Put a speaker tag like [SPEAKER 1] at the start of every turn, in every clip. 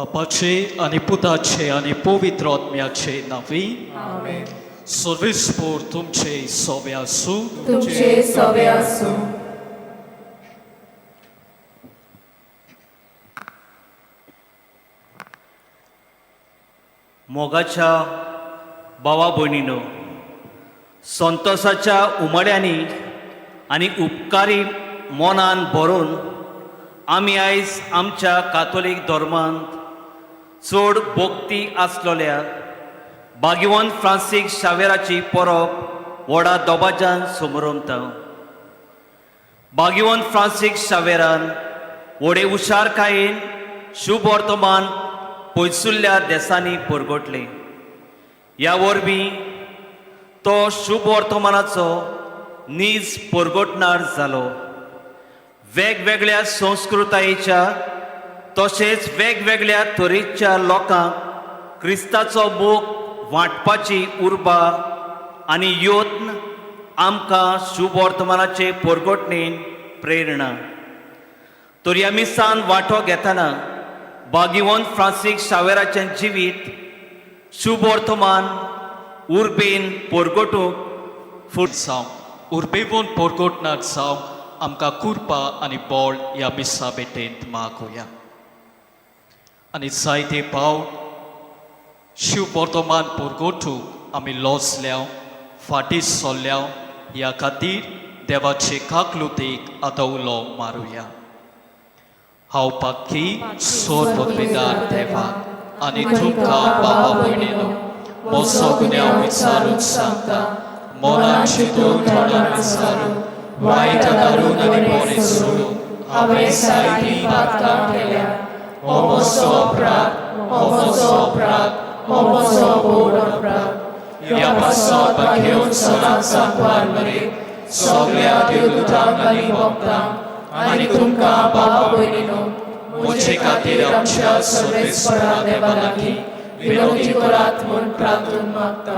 [SPEAKER 1] बापाचे आणि पुताचे आणि पवित्र आत्म्याचे नावे
[SPEAKER 2] आमेन.
[SPEAKER 1] सर्वेस्पोर तुमचे सवे आसूं.
[SPEAKER 2] तुमचे सवे आसूं.
[SPEAKER 3] मोगाच्या भावा भयणीनो, संतोषाच्या उमाड्यांनी आनी उपकारी मोनान भरून आमी आयज आमच्या कातोलीक धर्मांत चड भोक्ती आसलोल्या भाग्यवंत फ्रांसीस शावेराची परब व्हडा दबाज्यान समोरमता. भाग्यवंत फ्रांसीस शावेरान व्हडे हुशारकायेन शुभ वर्तमान पयसुल्ल्या देशांनी परगटले. ह्या वरवीं तो शुभ वर्तमानाचो नीज परगटणार जालो. वेगवेगळ्या संस्कृतायेच्या तशेंच वेगवेगळ्या तरेच्या लोकांक क्रिस्ताचो मोग वांटपाची उर्बा आनी यत्न आमकां शुभ वर्तमानाचे परगटणेन प्रेरणा. तर ह्या मिसान वांटो घेतना भाग्यवंत फ्रांसीस शावेराचें जिवीत शुभ वर्तमान उर्बेन परगटूंक
[SPEAKER 1] फुट जावं उर्बेवून परगटणार जावं आमकां कुर्पा आनी बळ ह्या मिसा बेटेंत मागुया. आनी जायते पावट शुभ वर्तमान परगटूंक आमी लोसल्या फाटीं सरल्या ह्या खातीर देवाचे काकलुतेक आतां उलो मारुया. हांव पाखी सोर पदवेदार देवा आनी तुमकां बाबा भयणीनो मोसो गुन्यांव विचारून सांगता. मोनान चिंतून तोंडान विचारून वायट दारून आनी बरें सोडून
[SPEAKER 2] हांवें जायतीं पातकां केल्या. हो म्हजो अपराध, हो म्हजो अपराध, हो म्हजो व्हड अपराध. ह्या पासवाक घेवन सदांच सांगवार मरे सगळ्या देवदूतांक आनी भक्तांक आनी तुमकां बाबा भयणीनो म्हजे खातीर आमच्या सर्वेस्परा देवा लागीं विनवणी करात म्हूण प्रार्थून मागता.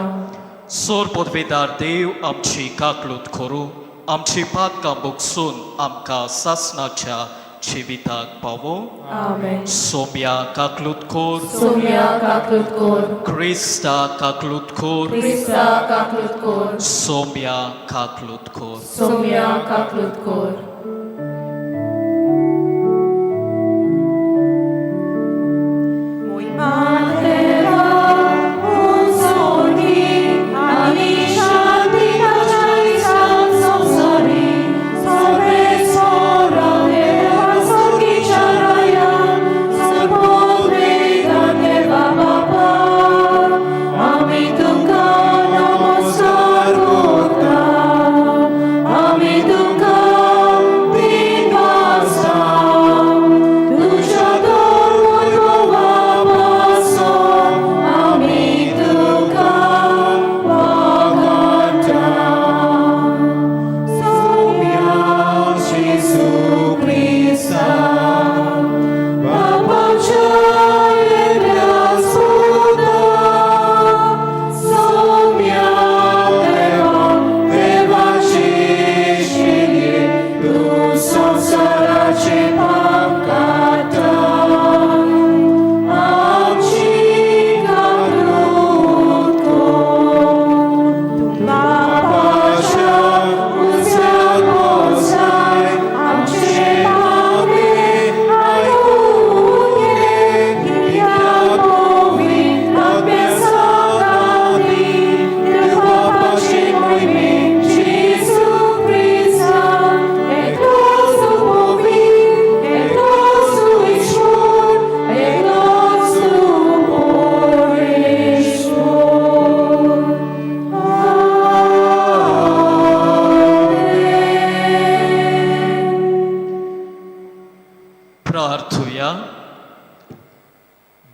[SPEAKER 1] सोर पदवेदार देव आमची काकलूत करूं, आमची पातकां बुगसून आमकां सासणाच्या जिविताक पावो.
[SPEAKER 2] आमेन.
[SPEAKER 1] सोम्या काकलूत कोर,
[SPEAKER 2] सोम्या काकलूत कोर.
[SPEAKER 1] क्रिस्ता काकलूत कोर,
[SPEAKER 2] क्रिस्ता काकलूत कोर.
[SPEAKER 1] सोम्या काकलूत कोर.
[SPEAKER 2] सोम्या काकलूत कोर.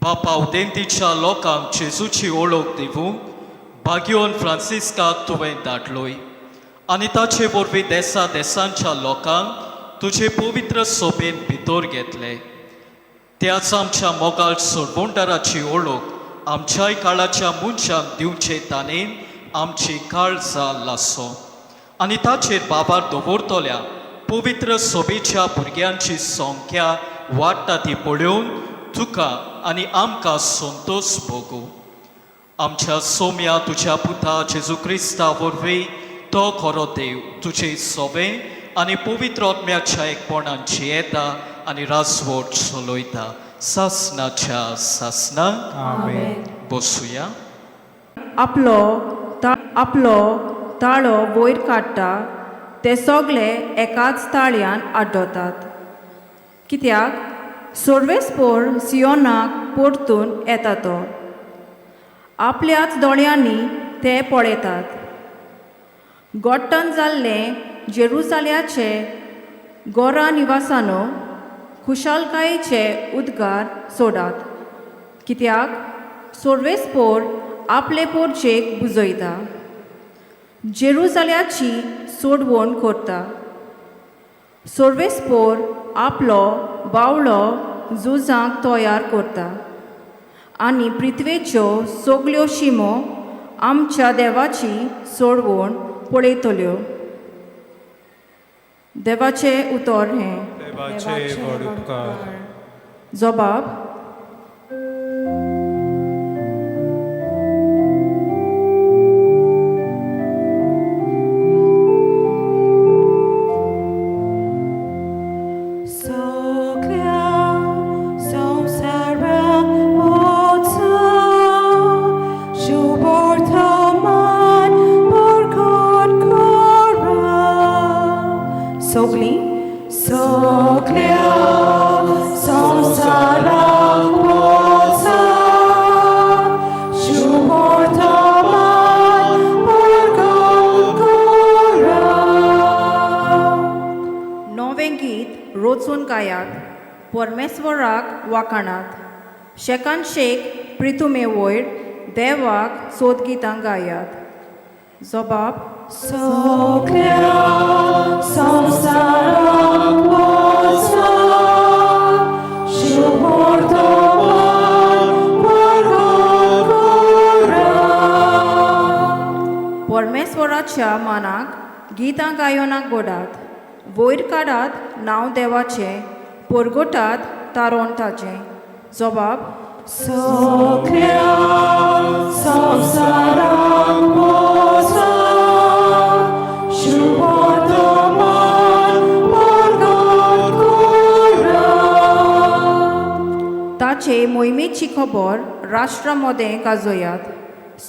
[SPEAKER 1] बापा उदेंतीच्या लोकांक जेजूची ओळख दिवूंक भाग्यवंत फ्रांसिस्काक तुवें धाडलोय आनी ताचे वरवीं देसा देसांच्या लोकांक तुजे पवित्र सोबेन भितर घेतले. त्याच आमच्या मोगाळ सोडवणदाराची ओळख आमच्याय काळाच्या मनशांक दिवचे ताणेन आमची काळजां लासो आनी ताचेर बाबार दवरतल्या पवित्र सोबेच्या भुरग्यांची संख्या वाडटा ती पळोवन तुका आनी आमकां संतोश भोगू. आमच्या सोम्या तुज्या पुता जेजू क्रिस्ता वरवीं तो खरो देव तुजे सोबे आनी पवित्र आत्म्याच्या एकपणान जियेता आनी राजवट चलयता सासनाच्या सासनाक.
[SPEAKER 2] आमेन.
[SPEAKER 1] बसूया.
[SPEAKER 4] आपलो ताळो वयर काडटा ते सगळे एकाच ताळयान आड्डोतात. कित्याक सर्वेस्पोर सियोनाक परतून येता तो. आपल्याच दोळ्यांनी ते पळयतात. गोट्टन जाल्ले जेरुसाल्याचे गोरा निवासानो खुशालकायेचे उद्गार सोडात. कित्याक सर्वेस्पोर आपले पोरचेक बुजयता. जेरुसाल्याची सोडवण करता. सर्वेस्पोर आपलो बावळो झुजांक तयार करता आनी पृथ्वेच्यो सगल्यो शिमो आमच्या देवाची सोडवण पळयतल्यो. देवाचे उतर हें.
[SPEAKER 2] देवाचे व्हड उपकार.
[SPEAKER 4] जबाब. रोचून गायात. परमेश्वराक वाखाणात. शेकान शेक प्रितुमे वयर देवाक सोदगितां गायात. जबाब.
[SPEAKER 2] सगळ्या संवसाराक वचा, शुभवर्तमान प्रगट करा.
[SPEAKER 4] परमेश्वराच्या मानाक गितां गायनाक गोडात. वयर काडात नांव देवाचें. परगटात तारोन ताचें. जबाब.
[SPEAKER 2] सगळ्या संवसाराक वचा, शुभवर्तमान प्रगट करा.
[SPEAKER 4] ताचे मोहिमेची खबर राष्ट्रां मदें गाजोयात.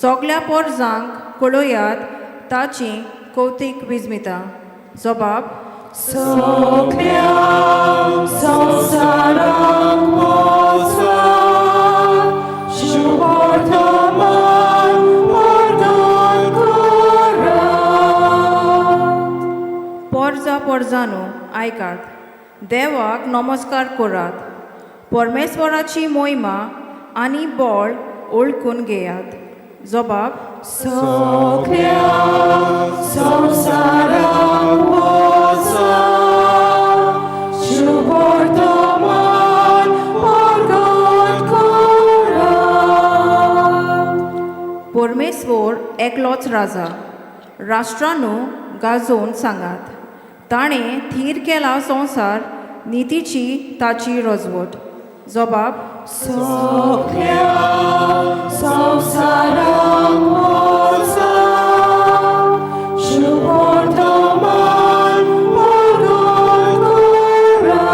[SPEAKER 4] सगळ्या परजांक कळयात ताची कौतीक विजमिता. जबाब.
[SPEAKER 2] सगळ्या संवसाराक वचा, शुभवर्तमान प्रगट करा.
[SPEAKER 4] परजांनो आयकात. देवाक नमस्कार करात. परमेश्वराची मोहिमा आनी बळ ओळखून घेयात. जबाब.
[SPEAKER 2] सगळ्या संवसाराक वचा, शुभवर्तमान प्रगट करा.
[SPEAKER 4] परमेश्वर एकलोच राजा. राष्ट्रांनो गाजोवन सांगात. ताणें थीर केला संवसार नितीची ताची रजवट. जबाब.
[SPEAKER 2] सगळ्या संवसाराक वचा, शुभवर्तमान प्रगट करा.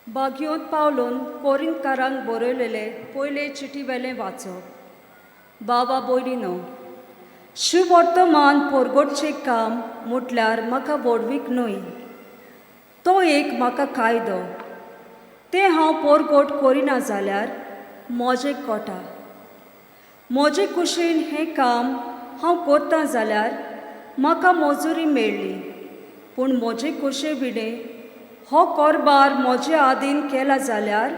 [SPEAKER 5] बागयोत पावलून कोरिंतकारांक बरयलेले पयले चिटीवेलें वाचप. बाबा भयणीनो, शुभ वर्तमान परगटचें काम म्हटल्यार म्हाका वडवीक न्हय. तो एक म्हाका कायदो. तें हांव परगट करिना जाल्यार म्हजें कोटा. म्हजे कुशीन हें काम हांव करतां जाल्यार म्हाका मजुरी मेळ्ळी. पूण म्हजे कुशे विणे हो कारबार म्हजे आदीन केला जाल्यार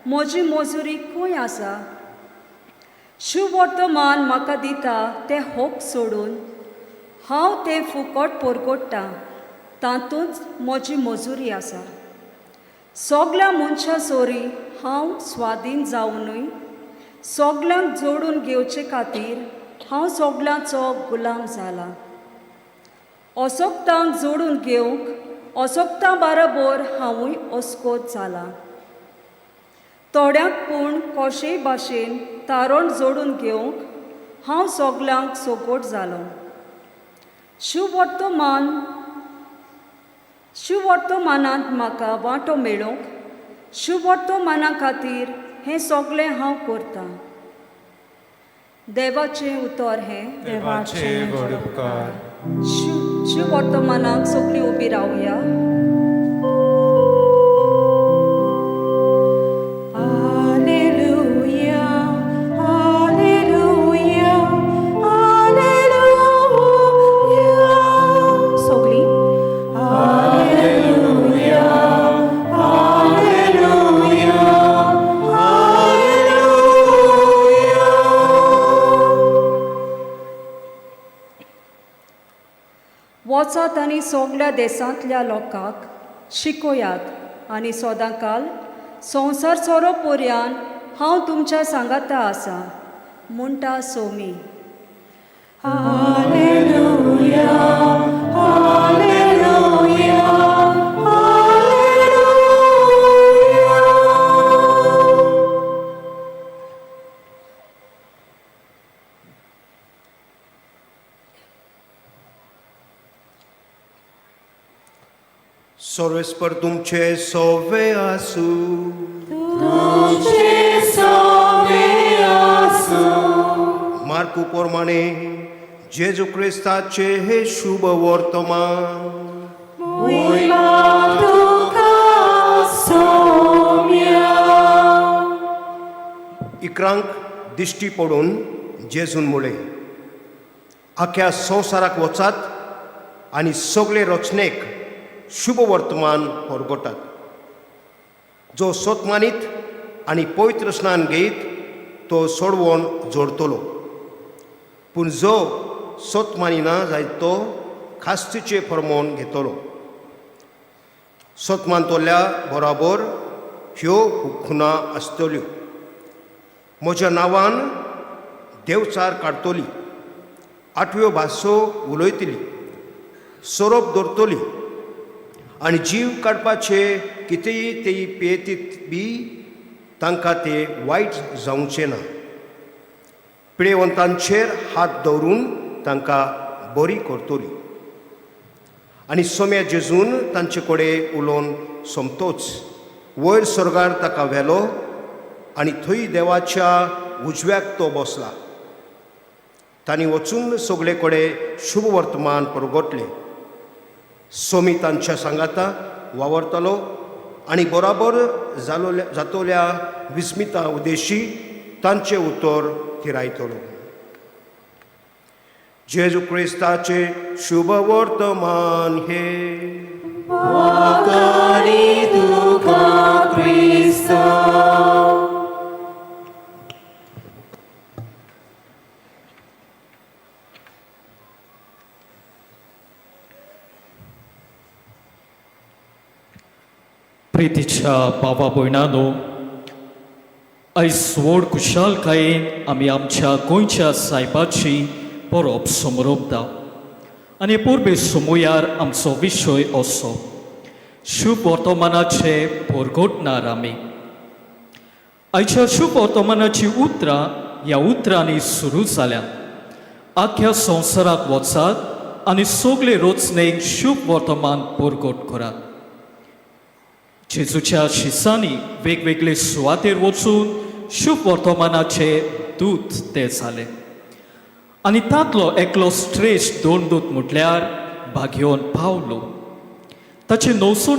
[SPEAKER 5] म्हजी मजुरी खंय आसा. शुभ वर्तमान म्हाका दिता तें होक सोडून हांव तें फुकट परगट्टां. तातूंच म्हजी मजुरी आसा. सगळ्या मनशां सोरी हांव स्वाधीन जावनूय सोगल्यांक जोडून घेवचे खातीर हांव सोगल्यांचो गुलाम जाला. असोक्तांक जोडून घेवंक असोक्तां बरोबर हांवूय अस्कोत जाला. थोड्यांक पूण कोशेय भाशेन तारण जोडून घेवंक हांव सोगल्यांक सोगोट जालो. शुवर्तमानांत म्हाका वांटो मेळोवंक शुवर्तमाना खातीर हें सोगलें हांव करतां. देवाचें उतर हें
[SPEAKER 2] देवाचे व्हड उपकार.
[SPEAKER 5] शुवर्तमानाक सगळीं उबी रावया. वचात आनी सोगल्या देशांतल्या लोकांक शिकोयात आनी सोदांकाल संवसार सोरो पर्यान हांव तुमच्या सांगाता आसा म्हणटा सोमी.
[SPEAKER 2] हालेलुया, हालेलुया, हालेलुया.
[SPEAKER 6] सर्वेस्पर तुमचे सोवे आसू.
[SPEAKER 2] तुमचे सोवे आसू.
[SPEAKER 6] मार्कू प्रमाणे जेजू क्रिस्ताचे हे शुभ वर्तमान.
[SPEAKER 2] महिमा तुका सोम्या.
[SPEAKER 6] इकरांक दिश्टी पडून जेजून मुळे आख्या संवसाराक वचात आनी सगळे रचनेक शुभ वर्तमान परगटात. जो सोतमानीत आनी पवित्र स्नान घेयत तो सोडवोन जोडतलो, पूण जो सोतमानिना जायत तो खास्तीचे फर्मोन घेतलो. सोतमानतोल्या बरोबर ह्यो हुखुना आसतल्यो. म्हज्या नांवान देवचार काडटली, 8व्यो भासो उलयतली, सोरोप धरतली आनी जीव काडपाचे कितेंय तेय पियेतीत बी तांकां ते वायट जावचें ना. पिडेवंतांचेर हात दवरून तांकां बरी करतली. आनी सोम्या जेजून तांचे कडेन उलोवन सोमतोच वयर सर्गार ताका व्हेलो आनी थंय देवाच्या उजव्याक तो बसला. तांणी वचून सगळे कडेन शुभ वर्तमान परगटलें. सोमी तांच्या सांगाता वावरतलो आनी बरोबर जातोल्या विस्मिता उद्देशी तांचे उतर थिरायतलो. जेजू क्रिस्ताचे शुभ वर्तमान हे.
[SPEAKER 2] वखाणी तुका क्रिस्त.
[SPEAKER 1] प्रितीच्या बाबा भयणांनो, आयज व्हड खुशालकायेन आमी आमच्या गोंयच्या सायबाची परब समारंभता आनी पुर्बे समोयार आमचो विशय असो शुभ वर्तमानाचे परगटणार आमी. आयच्या शुभ वर्तमानाची उतरां ह्या उतरांनी सुरू जाल्या. आख्या संवसाराक वचात आनी सगळे रचनेक शुभ वर्तमान परगट करात. जेजूच्या शिसांनी वेगवेगळे सुवातेर वचून शुभ वर्तमानाचे दूत ते जाले आनी तांतलो एकलो श्रेश्ठ दोन दूत म्हटल्यार भाग्योन पावलो. ताचे 900